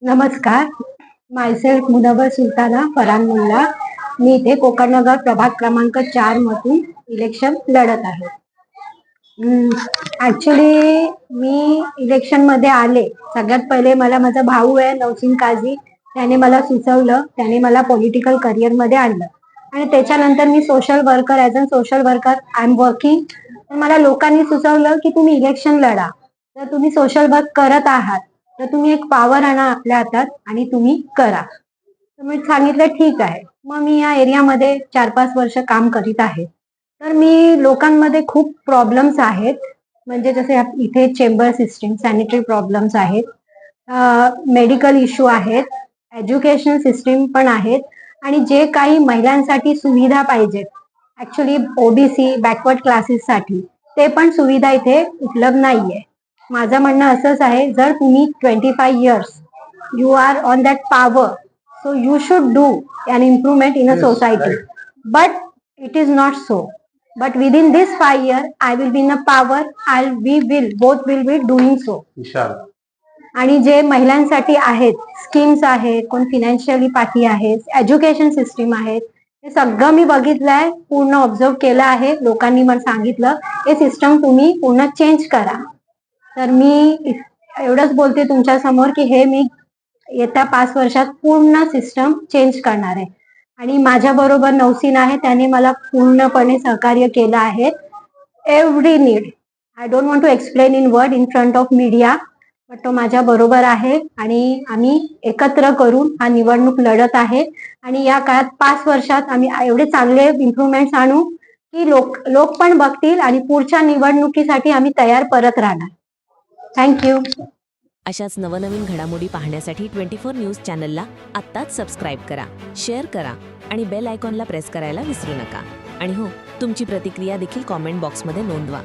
नमस्कार. मायसेल्फ मुनव्वर सुलताना फरहान मुल्ला. मी इथे कोकणनगर प्रभाग क्रमांक 4 मधून इलेक्शन लढत आहे. ऍक्च्युली मी इलेक्शन मध्ये आले सगळ्यात पहिले मला माझा भाऊ आहे नौसिन काझी, त्याने मला सुचवलं, त्याने मला पॉलिटिकल करिअर मध्ये आणलं आणि त्याच्यानंतर मी social worker as a social worker I am working. मला लोकांनी सुचवलं की तुम्ही इलेक्शन लढा, तर तुम्ही सोशल वर्क करत आहात तर तुम्ही एक पॉवर आणा आपल्या हातात आणि तुम्ही करा. तर मी सांगितलं ठीक आहे. मग मी या एरियामध्ये 4-5 वर्ष काम करीत आहे. तर मी लोकांमध्ये खूप प्रॉब्लेम्स आहेत, म्हणजे जसे इथे चेंबर सिस्टीम, सॅनिटरी प्रॉब्लेम्स आहेत, मेडिकल इश्यू आहेत, एज्युकेशन सिस्टीम पण आहेत आणि जे काही महिलांसाठी सुविधा पाहिजेत ऍक्च्युली ओबीसी बॅकवर्ड क्लासेससाठी ते पण सुविधा इथे उपलब्ध नाहीये. माझं म्हणणं असंच आहे, जर तुम्ही 25 years you are on that power, so you should do an improvement in a society, but it is not so. But within this 5 years I will be in a power, we will both will be doing so. आणि जे महिलांसाठी आहेत schemes आहेत, कोण financially पाठी आहेत, education system आहेत, हे सगळं मी बघितलंय, पूर्ण ऑब्झर्व केलं आहे. लोकांनी मला सांगितलं हे सिस्टम तुम्ही पूर्ण चेंज करा. तर मी एवढंच बोलते तुमच्या समोर की हे मी येत्या 5 वर्षात पूर्ण सिस्टम चेंज करणार आहे. आणि माझ्या बरोबर नौसिन आहे, त्याने मला पूर्णपणे सहकार्य केलं आहे. Every need I don't want to explain in word in front of media, पण तो माझ्या बरोबर आहे आणि आम्ही एकत्र करून हा निवडणूक लढत आहे. आणि या काळात 5 वर्षात आम्ही एवढे चांगले इम्प्रुव्हमेंट्स आणू की लोक पण बघतील आणि पुढच्या निवडणुकीसाठी आम्ही तयार परत राहणार. थँक्यू. अशाच नवनवीन घडामोडी पाहण्यासाठी 24 न्यूज चॅनलला आत्ताच सबस्क्राईब करा, शेअर करा आणि बेल आयकॉनला प्रेस करायला विसरू नका. आणि हो, तुमची प्रतिक्रिया देखील कॉमेंट बॉक्समध्ये नोंदवा.